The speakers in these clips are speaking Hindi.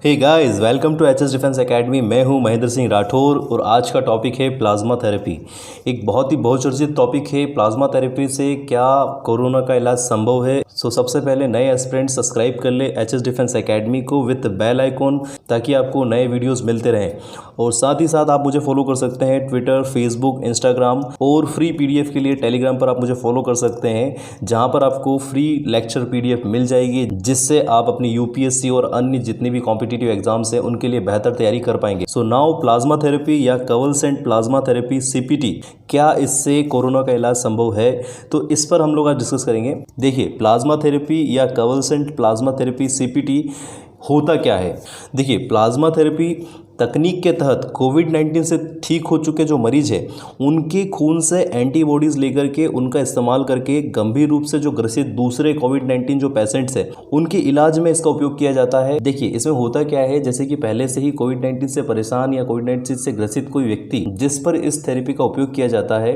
Hey guys, welcome to HS defence academy. मैं हूं महेंद्र सिंह राठौर और आज का टॉपिक है प्लाज्मा थेरेपी। एक बहुत ही बहुचर्चित टॉपिक है। प्लाज्मा थेरेपी से क्या कोरोना का इलाज संभव है? सबसे पहले नए एस्पिरेंट सब्सक्राइब कर ले एचएस डिफेंस एकेडमी को विद बेल आइकॉन, ताकि आपको नए वीडियोस मिलते रहें। और साथ ही साथ आप मुझे फॉलो कर सकते हैं ट्विटर, फेसबुक, इंस्टाग्राम, और फ्री पीडीएफ के लिए टेलीग्राम पर आप मुझे फॉलो कर सकते हैं, जहां पर आपको फ्री लेक्चर पीडीएफ मिल जाएगी, जिससे आप अपनी यूपीएससी और अन्य जितनी भी कॉम्पिटिटिव एग्जाम्स हैं उनके लिए बेहतर तैयारी कर पाएंगे। सो नाउ प्लाज्मा थेरेपी या कवलसेंट प्लाज्मा थेरेपी सीपीटी, क्या इससे कोरोना का इलाज संभव है? तो इस पर हम लोग आज डिस्कस करेंगे। देखिए, प्लाज्मा थेरेपी या कवलसेंट प्लाज्मा थेरेपी सीपीटी होता क्या है। देखिए, प्लाज्मा थेरेपी तकनीक के तहत कोविड-19 से ठीक हो चुके जो मरीज हैं उनके खून से एंटीबॉडीज़ लेकर के उनका इस्तेमाल करके गंभीर रूप से जो ग्रसित दूसरे कोविड-19 जो पेशेंट्स हैं उनके इलाज में इसका उपयोग किया जाता है। देखिए, इसमें होता क्या है, जैसे कि पहले से ही कोविड-19 से परेशान या कोविड-19 से ग्रसित कोई व्यक्ति जिस पर इस थेरेपी का उपयोग किया जाता है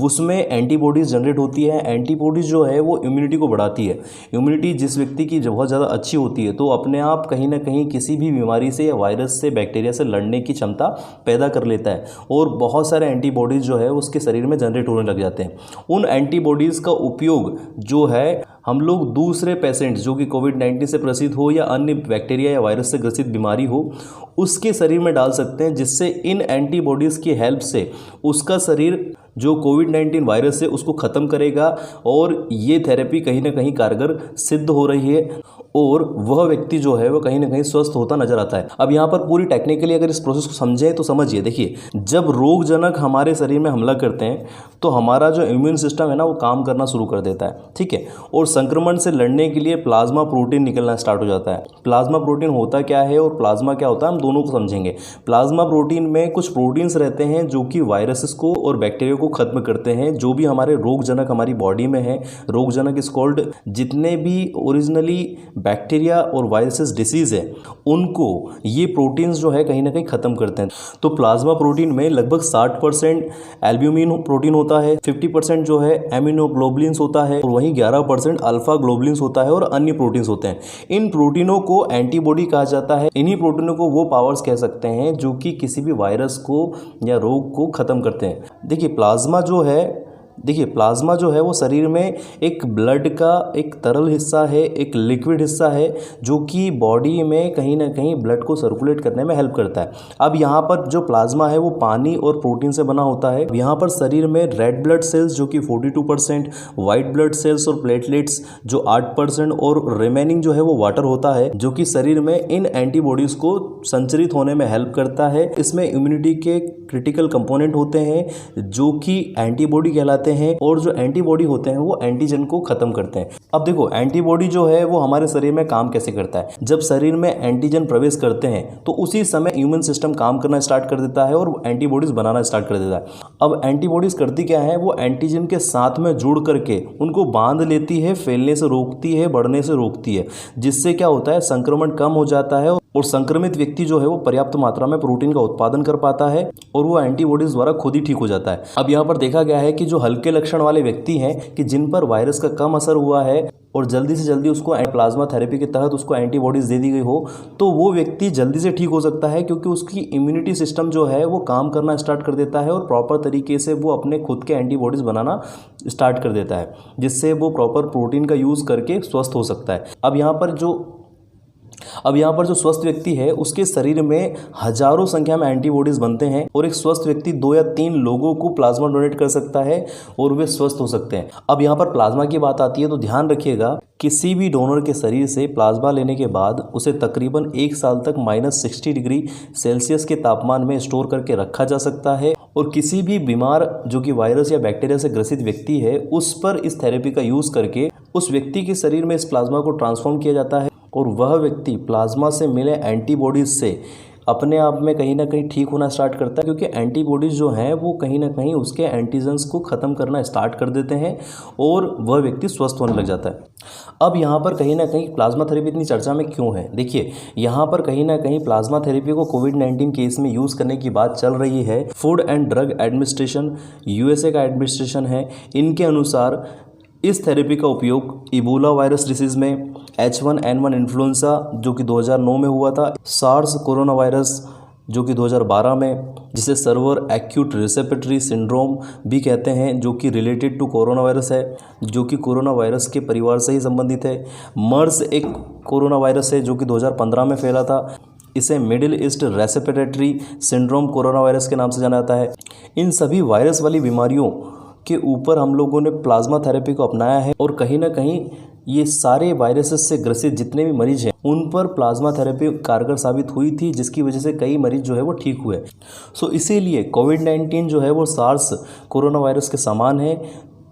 उसमें एंटीबॉडीज़ जनरेट होती है। एंटीबॉडीज़ जो है वो इम्यूनिटी को बढ़ाती है। इम्यूनिटी जिस व्यक्ति की बहुत ज़्यादा अच्छी होती है तो अपने आप कहीं ना कहीं किसी भी बीमारी से या वायरस से, बैक्टीरिया से लड़ने की क्षमता पैदा कर लेता है और बहुत सारे एंटीबॉडीज़ जो है उसके शरीर में जनरेट होने लग जाते हैं। उन एंटीबॉडीज़ का उपयोग जो है हम लोग दूसरे पेशेंट्स जो कि कोविड-19 से ग्रसित हो या अन्य बैक्टीरिया या वायरस से ग्रसित बीमारी हो उसके शरीर में डाल सकते हैं, जिससे इन एंटीबॉडीज़ की हेल्प से उसका शरीर जो कोविड-19 वायरस है उसको ख़त्म करेगा। और ये थेरेपी कहीं ना कहीं कारगर सिद्ध हो रही है और वह व्यक्ति जो है वो कहीं ना कहीं स्वस्थ होता नजर आता है। अब यहाँ पर पूरी टेक्निकली अगर इस प्रोसेस को समझें तो समझिए। देखिए, जब रोगजनक हमारे शरीर में हमला करते हैं तो हमारा जो इम्यून सिस्टम है ना वो काम करना शुरू कर देता है, ठीक है। और संक्रमण से लड़ने के लिए प्लाज्मा प्रोटीन निकलना स्टार्ट हो जाता है। प्लाज्मा प्रोटीन होता क्या है और प्लाज्मा क्या होता है, हम दोनों को समझेंगे। प्लाज्मा प्रोटीन में कुछ प्रोटीन्स रहते हैं जो कि वायरसेस को और बैक्टीरिया को खत्म करते हैं। जो भी हमारे रोगजनक हमारी बॉडी में है, रोगजनक इज कॉल्ड, जितने भी ओरिजिनली बैक्टीरिया और वायरसेस डिसीज है उनको ये प्रोटीन्स जो है कहीं ना कहीं खत्म करते हैं। तो प्लाज्मा प्रोटीन में लगभग 60% एल्ब्यूमिन प्रोटीन होता है, 50% जो है एमिनोग्लोबुलिन्स होता है और वहीं 11% अल्फा ग्लोबुलिन्स होता है और अन्य प्रोटीन्स होते हैं। इन प्रोटीनों को एंटीबॉडी कहा जाता है। इन्हीं प्रोटीनों को वो पावर्स कह सकते हैं जो कि किसी भी वायरस को या रोग को खत्म करते हैं। देखिए, प्लाज्मा जो है वो शरीर में एक ब्लड का एक तरल हिस्सा है, एक लिक्विड हिस्सा है जो कि बॉडी में कहीं ना कहीं ब्लड को सर्कुलेट करने में हेल्प करता है। अब यहाँ पर जो प्लाज्मा है वो पानी और प्रोटीन से बना होता है। यहाँ पर शरीर में रेड ब्लड सेल्स जो कि 42%, वाइट ब्लड सेल्स और प्लेटलेट्स जो 8% और रिमेनिंग जो है वो वाटर होता है, जो कि शरीर में इन एंटीबॉडीज़ को संचरित होने में हेल्प करता है। इसमें इम्यूनिटी के क्रिटिकल कंपोनेंट होते हैं जो कि एंटीबॉडी कहलाते हैं और जो एंटीबॉडी होते हैं वो एंटीजन को खत्म करते हैं। अब देखो, एंटीबॉडी जो है वो हमारे शरीर में काम कैसे करता है। जब शरीर में एंटीजन प्रवेश करते हैं तो उसी समय इम्यून सिस्टम काम करना स्टार्ट कर देता है और एंटीबॉडीज बनाना स्टार्ट कर देता है। अब एंटीबॉडीज करती क्या है, वो एंटीजन के साथ में जुड़ करके उनको बांध लेती है, फैलने से रोकती है, बढ़ने से रोकती है, जिससे क्या होता है, संक्रमण कम हो जाता है और संक्रमित व्यक्ति जो है वो पर्याप्त मात्रा में प्रोटीन का उत्पादन कर पाता है और वो एंटीबॉडीज द्वारा खुद ही ठीक हो जाता है। अब यहाँ पर देखा गया है कि जो हल्के लक्षण वाले व्यक्ति हैं कि जिन पर वायरस का कम असर हुआ है और जल्दी से जल्दी उसको प्लाज्मा थेरेपी के तहत उसको एंटीबॉडीज दे दी गई हो, तो वो व्यक्ति जल्दी से ठीक हो सकता है, क्योंकि उसकी इम्यूनिटी सिस्टम जो है वो काम करना स्टार्ट कर देता है और प्रॉपर तरीके से वो अपने खुद के एंटीबॉडीज बनाना स्टार्ट कर देता है, जिससे वो प्रॉपर प्रोटीन का यूज़ करके स्वस्थ हो सकता है। अब यहाँ पर जो स्वस्थ व्यक्ति है उसके शरीर में हजारों संख्या में एंटीबॉडीज बनते हैं और एक स्वस्थ व्यक्ति 2 या 3 लोगों को प्लाज्मा डोनेट कर सकता है और वे स्वस्थ हो सकते हैं। अब यहाँ पर प्लाज्मा की बात आती है तो ध्यान रखिएगा, किसी भी डोनर के शरीर से प्लाज्मा लेने के बाद उसे तकरीबन 1 साल तक -60 डिग्री सेल्सियस के तापमान में स्टोर करके रखा जा सकता है और किसी भी बीमार जो कि वायरस या बैक्टीरिया से ग्रसित व्यक्ति है उस पर इस थेरेपी का यूज़ करके उस व्यक्ति के शरीर में इस प्लाज्मा को ट्रांसफॉर्म किया जाता है और वह व्यक्ति प्लाज्मा से मिले एंटीबॉडीज से अपने आप में कहीं ना कहीं ठीक होना स्टार्ट करता है, क्योंकि एंटीबॉडीज जो हैं वो कहीं ना कहीं उसके एंटीजन्स को ख़त्म करना स्टार्ट कर देते हैं और वह व्यक्ति स्वस्थ होने लग जाता है। अब यहाँ पर कहीं ना कहीं प्लाज्मा थेरेपी इतनी चर्चा में क्यों है? देखिए, यहाँ पर कहीं ना कहीं प्लाज्मा थेरेपी को कोविड-19 केस में यूज़ करने की बात चल रही है। Food and drug administration, USA का एडमिनिस्ट्रेशन है, इनके अनुसार इस थेरेपी का उपयोग इबोला वायरस डिसीज़ में, H1N1 इन्फ्लुएंजा जो कि 2009 में हुआ था, सार्स कोरोना वायरस जो कि 2012 में, जिसे सर्वर एक्यूट रेस्पिरेटरी सिंड्रोम भी कहते हैं, जो कि रिलेटेड टू कोरोना वायरस है, जो कि कोरोना वायरस के परिवार से ही संबंधित है। मर्स एक कोरोना वायरस है जो कि 2015 में फैला था। इसे middle east respiratory syndrome corona virus के नाम से जाना जाता है। इन सभी वायरस वाली बीमारियों के ऊपर हम लोगों ने प्लाज्मा थेरेपी को अपनाया है और कहीं ना कहीं ये सारे वायरसेस से ग्रसित जितने भी मरीज हैं उन पर प्लाज्मा थेरेपी कारगर साबित हुई थी, जिसकी वजह से कई मरीज जो है वो ठीक हुए। सो इसीलिए कोविड-19 जो है वो सार्स कोरोना वायरस के समान है,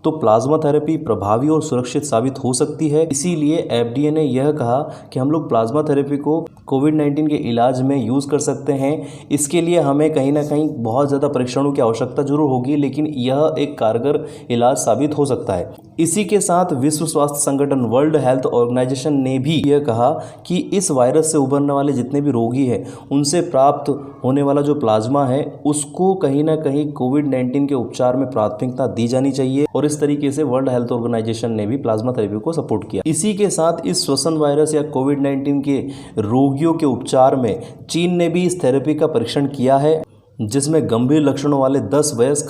तो प्लाज्मा थेरेपी प्रभावी और सुरक्षित साबित हो सकती है। इसीलिए FDA ने यह कहा कि हम लोग प्लाज्मा थेरेपी को कोविड-19 के इलाज में यूज़ कर सकते हैं। इसके लिए हमें कहीं ना कहीं बहुत ज़्यादा परीक्षणों की आवश्यकता जरूर होगी, लेकिन यह एक कारगर इलाज साबित हो सकता है। इसी के साथ विश्व स्वास्थ्य संगठन वर्ल्ड हेल्थ ऑर्गेनाइजेशन ने भी यह कहा कि इस वायरस से उभरने वाले जितने भी रोगी हैं उनसे प्राप्त होने वाला जो प्लाज्मा है उसको कहीं ना कहीं कोविड-19 के उपचार में प्राथमिकता दी जानी चाहिए, और इस तरीके से वर्ल्ड हेल्थ ऑर्गेनाइजेशन ने भी प्लाज्मा थेरेपी को सपोर्ट किया। इसी के साथ इस श्वसन वायरस या कोविड-19 के रोगियों के उपचार में चीन ने भी इस थेरेपी का परीक्षण किया है, जिसमें गंभीर लक्षणों वाले 10 वयस्क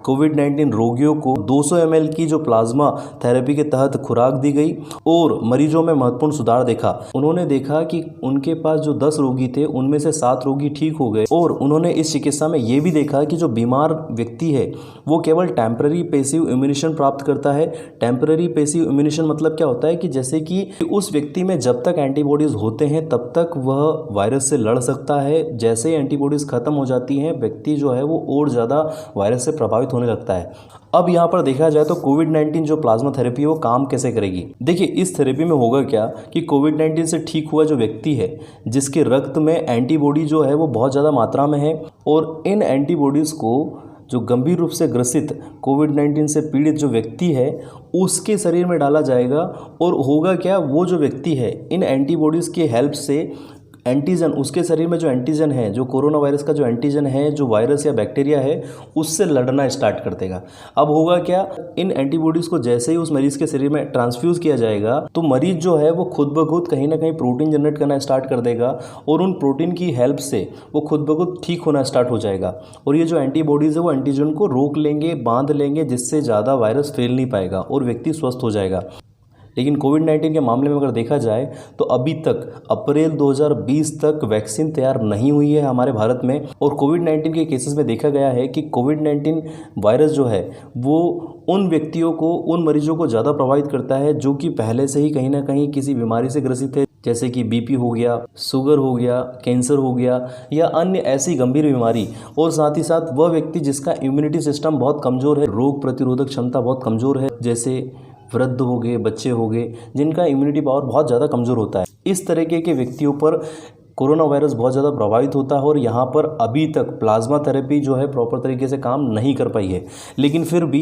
कोविड-19 रोगियों को 200 ml की जो प्लाज्मा थेरेपी के तहत खुराक दी गई और मरीजों में महत्वपूर्ण सुधार देखा। उन्होंने देखा कि उनके पास जो 10 रोगी थे उनमें से 7 रोगी ठीक हो गए, और उन्होंने इस चिकित्सा में ये भी देखा कि जो बीमार व्यक्ति है वो केवल टेम्पररी पैसिव इम्यूनेशन प्राप्त करता है। टेम्पररी पैसिव इम्यूनेशन मतलब क्या होता है कि जैसे कि उस व्यक्ति में जब तक एंटीबॉडीज होते हैं तब तक वह वायरस से लड़ सकता है, जैसे ही एंटीबॉडीज खत्म हो जाती हैं व्यक्ति जो है वो और ज़्यादा वायरस से प्रभावित होने लगता है। अब यहाँ पर देखा जाए तो कोविड-19 जो प्लाज्मा थेरेपी है वो काम कैसे करेगी। देखिए, इस थेरेपी में होगा क्या कि कोविड-19 से ठीक हुआ जो व्यक्ति है जिसके रक्त में एंटीबॉडी जो है वो बहुत ज़्यादा मात्रा में है, और इन एंटीबॉडीज़ को जो गंभीर रूप से ग्रसित कोविड-19 से पीड़ित जो व्यक्ति है उसके शरीर में डाला जाएगा। और होगा क्या, वो जो व्यक्ति है इन एंटीबॉडीज़ की हेल्प से एंटीजन, उसके शरीर में जो एंटीजन है, जो कोरोना वायरस का जो एंटीजन है, जो वायरस या बैक्टीरिया है, उससे लड़ना स्टार्ट कर देगा। अब होगा क्या, इन एंटीबॉडीज़ को जैसे ही उस मरीज के शरीर में ट्रांसफ्यूज़ किया जाएगा तो मरीज जो है वो खुद ब खुद कहीं ना कहीं प्रोटीन जनरेट करना स्टार्ट कर देगा, और उन प्रोटीन की हेल्प से वो खुद ब खुद ठीक होना स्टार्ट हो जाएगा। और ये जो एंटीबॉडीज़ है वो एंटीजन को रोक लेंगे, बांध लेंगे, जिससे ज़्यादा वायरस फैल नहीं पाएगा और व्यक्ति स्वस्थ हो जाएगा। लेकिन कोविड-19 के मामले में अगर देखा जाए तो अभी तक अप्रैल 2020 तक वैक्सीन तैयार नहीं हुई है हमारे भारत में, और कोविड-19 के केसेस में देखा गया है कि कोविड-19 वायरस जो है वो उन व्यक्तियों को, उन मरीजों को ज़्यादा प्रभावित करता है जो कि पहले से ही कहीं ना कहीं किसी बीमारी से ग्रसित है, जैसे कि बीपी हो गया, शुगर हो गया, कैंसर हो गया, या अन्य ऐसी गंभीर बीमारी, और साथ ही साथ वह व्यक्ति जिसका इम्यूनिटी सिस्टम बहुत कमज़ोर है, रोग प्रतिरोधक क्षमता बहुत कमज़ोर है, जैसे वृद्ध हो गए, बच्चे हो गए, जिनका इम्यूनिटी पावर बहुत ज़्यादा कमज़ोर होता है। इस तरीके के व्यक्तियों पर कोरोना वायरस बहुत ज़्यादा प्रभावित होता है, और यहाँ पर अभी तक प्लाज्मा थेरेपी जो है प्रॉपर तरीके से काम नहीं कर पाई है। लेकिन फिर भी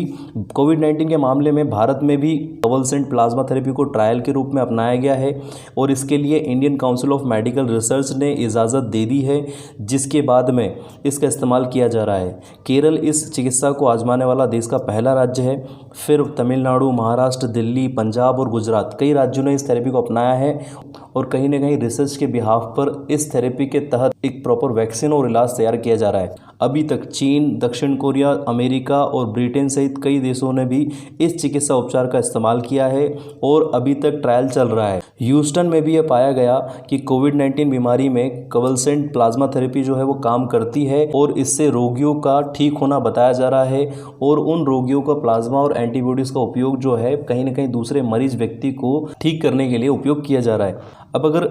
कोविड-19 के मामले में भारत में भी कवलसेंट प्लाज्मा थेरेपी को ट्रायल के रूप में अपनाया गया है, और इसके लिए Indian council of medical research ने इजाज़त दे दी है, जिसके बाद में इसका इस्तेमाल किया जा रहा है। केरल इस चिकित्सा को आजमाने वाला देश का पहला राज्य है। फिर तमिलनाडु, महाराष्ट्र, दिल्ली, पंजाब और गुजरात, कई राज्यों ने इस थेरेपी को अपनाया है, और कहीं ना कहीं रिसर्च के बिहाफ पर इस थेरेपी के तहत एक प्रॉपर वैक्सीन और इलाज तैयार किया जा रहा है। अभी तक चीन, दक्षिण कोरिया, अमेरिका और ब्रिटेन सहित कई देशों ने भी इस चिकित्सा उपचार का इस्तेमाल किया है, और अभी तक ट्रायल चल रहा है। ह्यूस्टन में भी यह पाया गया कि कोविड-19 बीमारी में कवलसेंट प्लाज्मा थेरेपी जो है वो काम करती है, और इससे रोगियों का ठीक होना बताया जा रहा है, और उन रोगियों का प्लाज्मा और एंटीबॉडीज़ का उपयोग जो है कहीं ना कहीं दूसरे मरीज व्यक्ति को ठीक करने के लिए उपयोग किया जा रहा है। अब अगर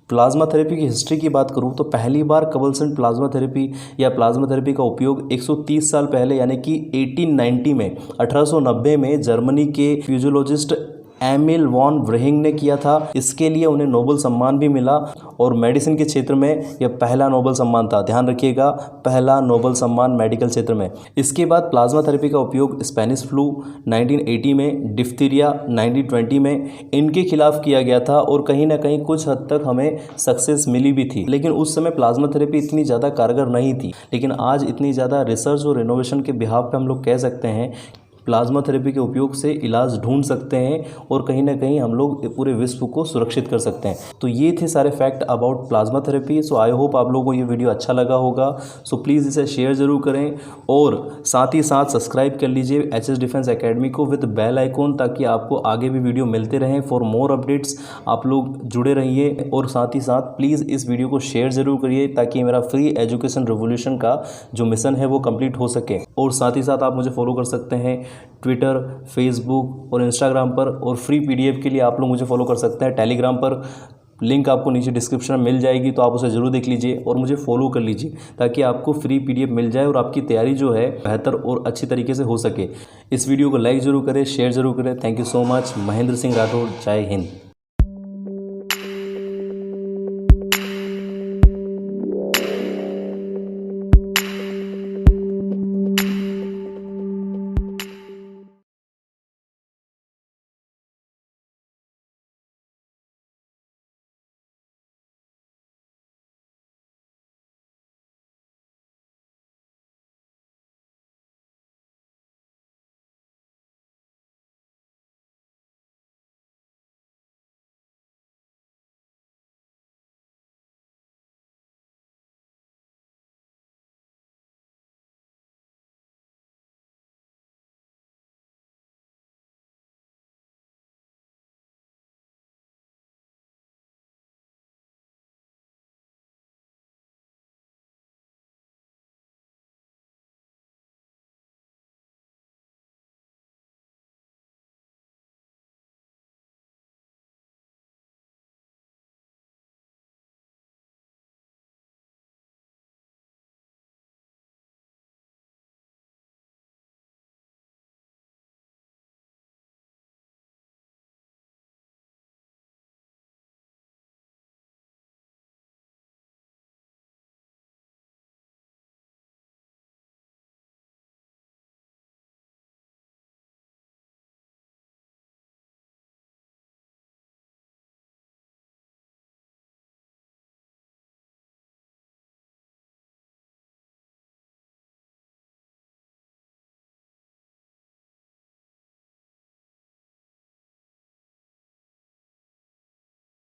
प्लाज्मा थेरेपी की हिस्ट्री की बात करूं तो पहली बार कवलसेंट प्लाज्मा थेरेपी या प्लाज्मा थेरेपी का उपयोग 130 साल पहले यानी कि 1890 में 1890 में जर्मनी के फिजियोलॉजिस्ट एमिल वॉन व्रेहिंग ने किया था। इसके लिए उन्हें नोबेल सम्मान भी मिला, और मेडिसिन के क्षेत्र में यह पहला नोबेल सम्मान था। ध्यान रखिएगा, पहला नोबेल सम्मान मेडिकल क्षेत्र में। इसके बाद प्लाज्मा थेरेपी का उपयोग स्पेनिश फ्लू 1980 में, डिफ्थीरिया 1920 में इनके खिलाफ किया गया था, और कहीं ना कहीं कुछ हद तक हमें सक्सेस मिली भी थी। लेकिन उस समय प्लाज्मा थेरेपी इतनी ज़्यादा कारगर नहीं थी। लेकिन आज इतनी ज़्यादा रिसर्च और इनोवेशन के बिहाफ पे हम लोग कह सकते हैं प्लाज्मा थेरेपी के उपयोग से इलाज ढूंढ सकते हैं और कहीं ना कहीं हम लोग पूरे विश्व को सुरक्षित कर सकते हैं। तो ये थे सारे fact about plasma therapy. So I hope आप लोगों को ये वीडियो अच्छा लगा होगा। सो प्लीज़ इसे शेयर ज़रूर करें और साथ ही साथ सब्सक्राइब कर लीजिए एचएस डिफेंस एकेडमी को विद बेल आइकॉन, ताकि आपको आगे भी वीडियो मिलते रहें। फॉर मोर अपडेट्स आप लोग जुड़े रहिए और साथ ही साथ प्लीज़ इस वीडियो को शेयर ज़रूर करिए ताकि मेरा फ्री एजुकेशन रिवोल्यूशन का जो मिशन है वो कंप्लीट हो सके। और साथ ही साथ आप मुझे फॉलो कर सकते हैं ट्विटर, फेसबुक और इंस्टाग्राम पर, और फ्री पीडीएफ के लिए आप लोग मुझे फॉलो कर सकते हैं टेलीग्राम पर। लिंक आपको नीचे डिस्क्रिप्शन में मिल जाएगी, तो आप उसे ज़रूर देख लीजिए और मुझे फॉलो कर लीजिए ताकि आपको फ्री पीडीएफ मिल जाए और आपकी तैयारी जो है बेहतर और अच्छी तरीके से हो सके। इस वीडियो को लाइक ज़रूर करें, शेयर ज़रूर करें। Thank you so much. Mahendra Singh Rathore. जय हिंद।